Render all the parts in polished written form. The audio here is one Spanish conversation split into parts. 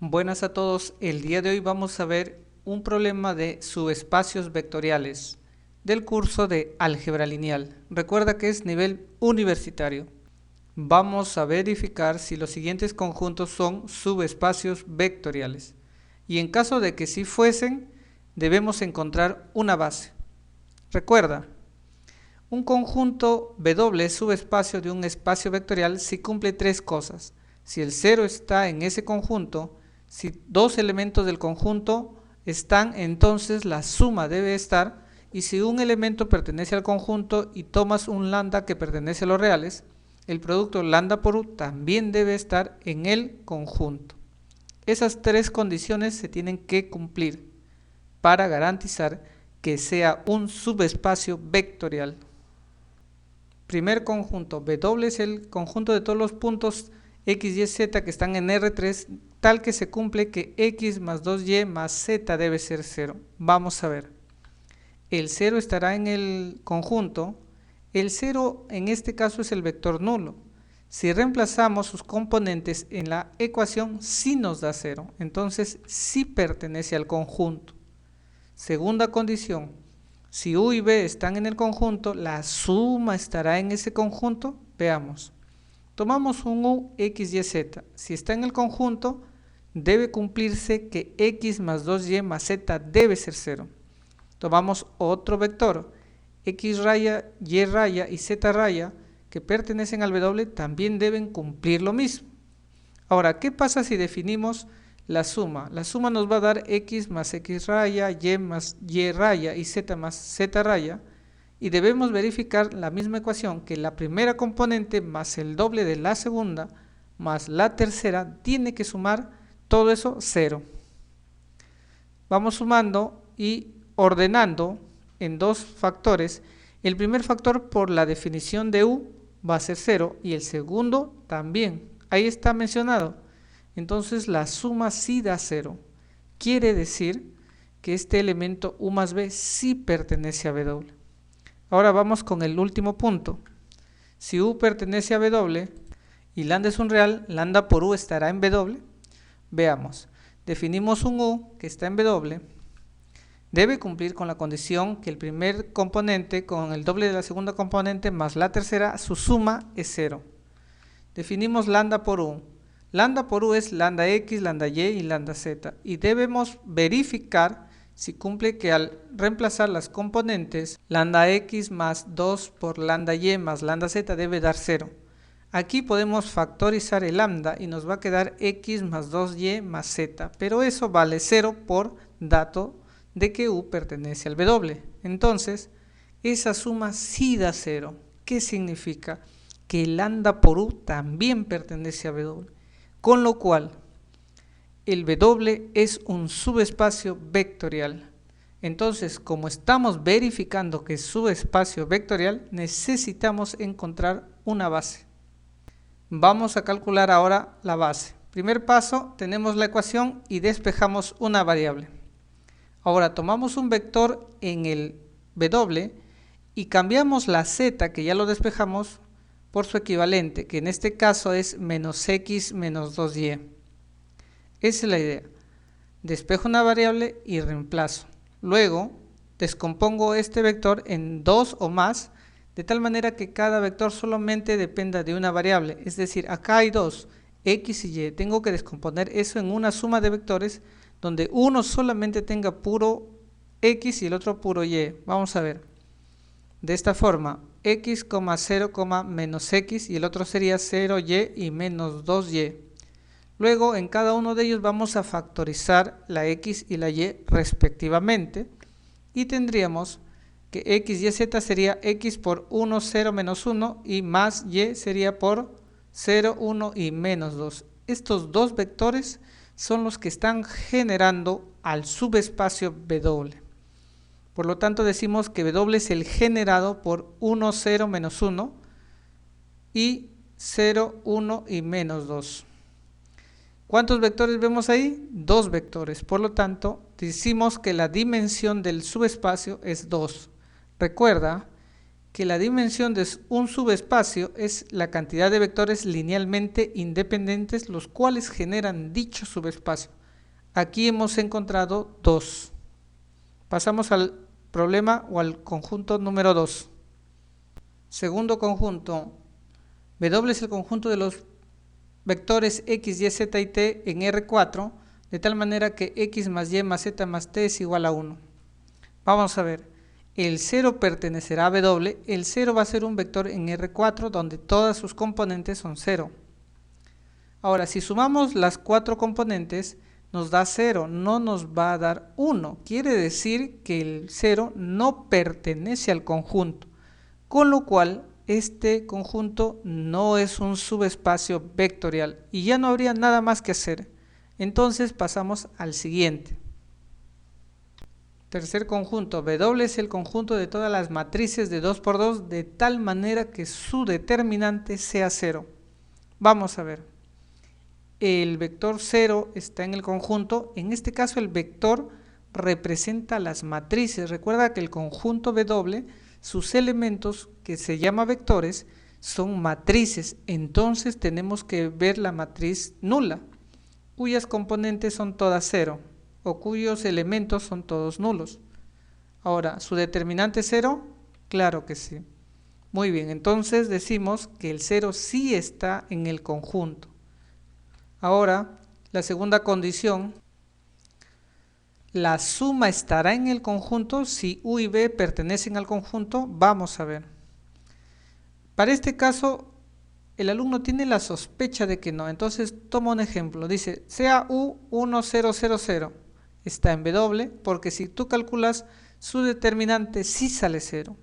Buenas a todos, el día de hoy vamos a ver un problema de subespacios vectoriales del curso de álgebra lineal. Recuerda que es nivel universitario. Vamos a verificar si los siguientes conjuntos son subespacios vectoriales. Y en caso de que sí fuesen, debemos encontrar una base. Recuerda, un conjunto W es subespacio de un espacio vectorial si cumple tres cosas. Si el 0 está en ese conjunto, si dos elementos del conjunto están, entonces la suma debe estar, y si un elemento pertenece al conjunto y tomas un lambda que pertenece a los reales, el producto lambda por u también debe estar en el conjunto. Esas tres condiciones se tienen que cumplir para garantizar que sea un subespacio vectorial. Primer conjunto, W es el conjunto de todos los puntos X, Y, Z que están en R3, tal que se cumple que X más 2Y más Z debe ser 0. Vamos a ver. El 0 estará en el conjunto. El 0 en este caso es el vector nulo. Si reemplazamos sus componentes en la ecuación, sí nos da 0. Entonces, sí pertenece al conjunto. Segunda condición. Si U y B están en el conjunto, la suma estará en ese conjunto. Veamos. Tomamos un U, X, Y, Z. Si está en el conjunto, debe cumplirse que X más 2Y más Z debe ser 0. Tomamos otro vector, X raya, Y raya y Z raya, que pertenecen al W, también deben cumplir lo mismo. Ahora, ¿qué pasa si definimos la suma? La suma nos va a dar X más X raya, Y más Y raya y Z más Z raya. Y debemos verificar la misma ecuación, que la primera componente más el doble de la segunda más la tercera tiene que sumar todo eso 0. Vamos sumando y ordenando en dos factores. El primer factor por la definición de U va a ser 0 y el segundo también. Ahí está mencionado. Entonces la suma sí da 0. Quiere decir que este elemento U más B sí pertenece a W. Ahora vamos con el último punto. Si U pertenece a W y lambda es un real, lambda por U estará en W. Veamos. Definimos un U que está en W. Debe cumplir con la condición que el primer componente con el doble de la segunda componente más la tercera, su suma es 0. Definimos lambda por U. Lambda por U es lambda X, lambda Y y lambda Z. Y debemos verificar si cumple que al reemplazar las componentes, lambda X más 2 por lambda Y más lambda Z debe dar 0. Aquí podemos factorizar el lambda y nos va a quedar X más 2Y más Z, pero eso vale 0 por dato de que U pertenece al W. Entonces, esa suma sí da 0. ¿Qué significa? Que lambda por U también pertenece a W. Con lo cual, el W es un subespacio vectorial. Entonces, como estamos verificando que es subespacio vectorial, necesitamos encontrar una base. Vamos a calcular ahora la base. Primer paso, tenemos la ecuación y despejamos una variable. Ahora tomamos un vector en el W y cambiamos la Z, que ya lo despejamos, por su equivalente, que en este caso es menos X menos 2Y. Esa es la idea. Despejo una variable y reemplazo. Luego, descompongo este vector en dos o más, de tal manera que cada vector solamente dependa de una variable. Es decir, acá hay dos, X y Y. Tengo que descomponer eso en una suma de vectores donde uno solamente tenga puro X y el otro puro Y. Vamos a ver. De esta forma, X, 0, menos X y el otro sería 0Y y menos 2Y. Luego, en cada uno de ellos vamos a factorizar la X y la Y respectivamente y tendríamos que X, Y, Z sería X por 1, 0, menos 1 y más Y sería por 0, 1 y menos 2. Estos dos vectores son los que están generando al subespacio W. Por lo tanto, decimos que W es el generado por 1, 0, menos 1 y 0, 1 y menos 2. ¿Cuántos vectores vemos ahí? Dos vectores. Por lo tanto, decimos que la dimensión del subespacio es 2. Recuerda que la dimensión de un subespacio es la cantidad de vectores linealmente independientes los cuales generan dicho subespacio. Aquí hemos encontrado 2. Pasamos al problema o al conjunto número 2. Segundo conjunto, W es el conjunto de los vectores x, y, z y t en R4, de tal manera que x más y más z más t es igual a 1. Vamos a ver, el 0 pertenecerá a W, el 0 va a ser un vector en R4 donde todas sus componentes son 0. Ahora, si sumamos las 4 componentes, nos da 0, no nos va a dar 1. Quiere decir que el 0 no pertenece al conjunto, con lo cual este conjunto no es un subespacio vectorial y ya no habría nada más que hacer. Entonces pasamos al siguiente. Tercer conjunto, W es el conjunto de todas las matrices de 2 por 2 de tal manera que su determinante sea 0. Vamos a ver. El vector 0 está en el conjunto, en este caso el vector representa las matrices. Recuerda que el conjunto W, sus elementos, que se llama vectores, son matrices. Entonces tenemos que ver la matriz nula, cuyas componentes son todas 0, o cuyos elementos son todos nulos. Ahora, ¿su determinante es 0? Claro que sí. Muy bien, entonces decimos que el 0 sí está en el conjunto. Ahora, la segunda condición, la suma estará en el conjunto si U y B pertenecen al conjunto. Vamos a ver. Para este caso, el alumno tiene la sospecha de que no. Entonces, toma un ejemplo. Dice, sea U 1, 0, 0, 0. Está en W, porque si tú calculas, su determinante sí sale 0.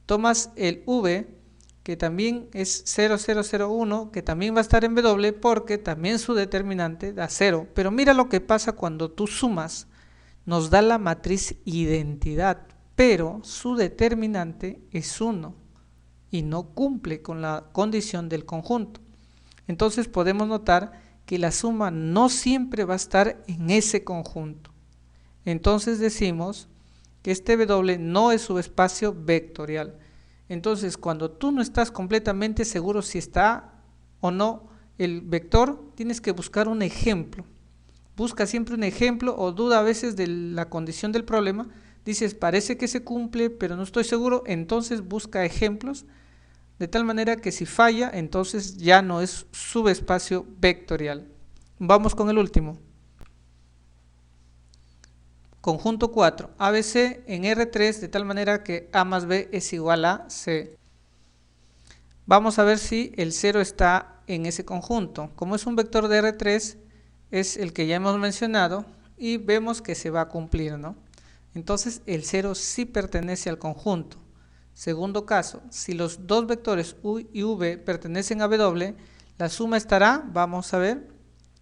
Tomas el V, que también es 0001, que también va a estar en W porque también su determinante da 0. Pero mira lo que pasa cuando tú sumas. Nos da la matriz identidad, pero su determinante es 1 y no cumple con la condición del conjunto. Entonces podemos notar que la suma no siempre va a estar en ese conjunto. Entonces decimos que este W no es subespacio vectorial. Entonces, cuando tú no estás completamente seguro si está o no el vector, tienes que buscar un ejemplo. Busca siempre un ejemplo o duda a veces de la condición del problema. Dices, parece que se cumple, pero no estoy seguro. Entonces busca ejemplos, de tal manera que si falla, entonces ya no es subespacio vectorial. Vamos con el último. Conjunto 4, ABC en R3 de tal manera que A más B es igual a C. Vamos a ver si el 0 está en ese conjunto. Como es un vector de R3, es el que ya hemos mencionado y vemos que se va a cumplir, ¿no? Entonces el 0 sí pertenece al conjunto. Segundo caso, si los dos vectores U y V pertenecen a W, la suma estará, vamos a ver,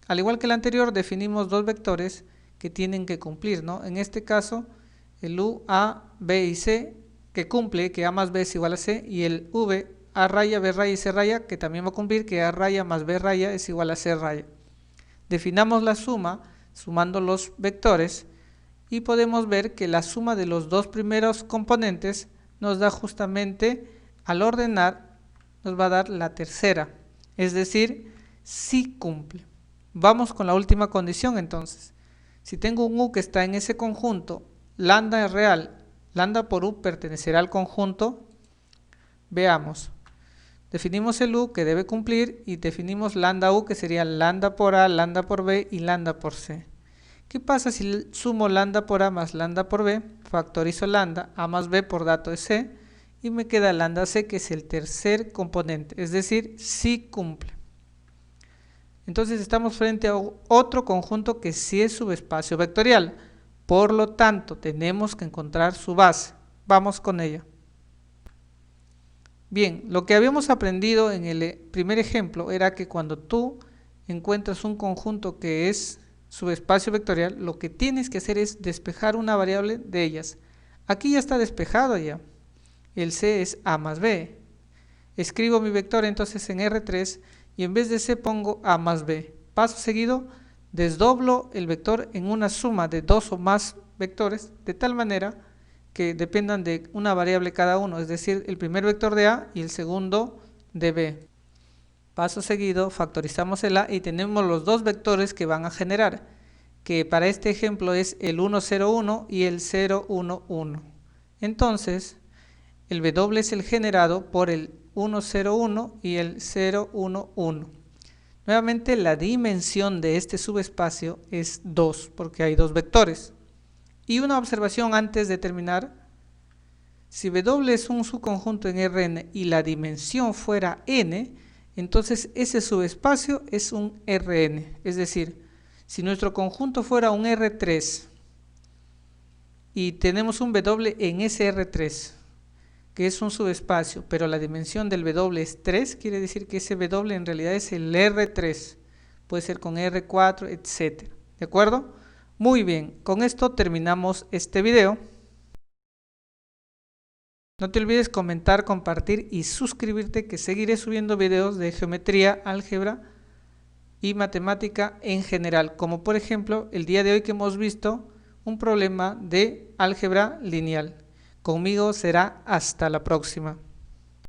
al igual que el anterior definimos dos vectores que tienen que cumplir, ¿no? En este caso, el U, A, B y C, que cumple que A más B es igual a C, y el V, A raya, B raya y C raya, que también va a cumplir que A raya más B raya es igual a C raya. Definamos la suma, sumando los vectores, y podemos ver que la suma de los dos primeros componentes nos da justamente, al ordenar, nos va a dar la tercera, es decir, sí cumple. Vamos con la última condición entonces. Si tengo un U que está en ese conjunto, lambda es real, lambda por U pertenecerá al conjunto. Veamos. Definimos el U que debe cumplir y definimos lambda U que sería lambda por A, lambda por B y lambda por C. ¿Qué pasa si sumo lambda por A más lambda por B? Factorizo lambda, A más B por dato de C y me queda lambda C que es el tercer componente, es decir, sí cumple. Entonces estamos frente a otro conjunto que sí es subespacio vectorial. Por lo tanto, tenemos que encontrar su base. Vamos con ella. Bien, lo que habíamos aprendido en el primer ejemplo era que cuando tú encuentras un conjunto que es subespacio vectorial, lo que tienes que hacer es despejar una variable de ellas. Aquí ya está despejado ya. El C es A más B. Escribo mi vector entonces en R3 y en vez de C pongo A más B. Paso seguido, desdoblo el vector en una suma de dos o más vectores de tal manera que dependan de una variable cada uno, es decir, el primer vector de A y el segundo de B. Paso seguido, factorizamos el A y tenemos los dos vectores que van a generar, que para este ejemplo es el 1, 0, 1 y el 0, 1, 1. Entonces, el W es el generado por el 1, 0, 1 y el 0, 1, 1. Nuevamente, la dimensión de este subespacio es 2, porque hay dos vectores. Y una observación antes de terminar: si W es un subconjunto en Rn y la dimensión fuera n, entonces ese subespacio es un Rn. Es decir, si nuestro conjunto fuera un R3 y tenemos un W en ese R3, que es un subespacio, pero la dimensión del W es 3, quiere decir que ese W en realidad es el R3. Puede ser con R4, etc. ¿De acuerdo? Muy bien, con esto terminamos este video. No te olvides comentar, compartir y suscribirte, que seguiré subiendo videos de geometría, álgebra y matemática en general, como por ejemplo el día de hoy que hemos visto un problema de álgebra lineal. Conmigo será hasta la próxima.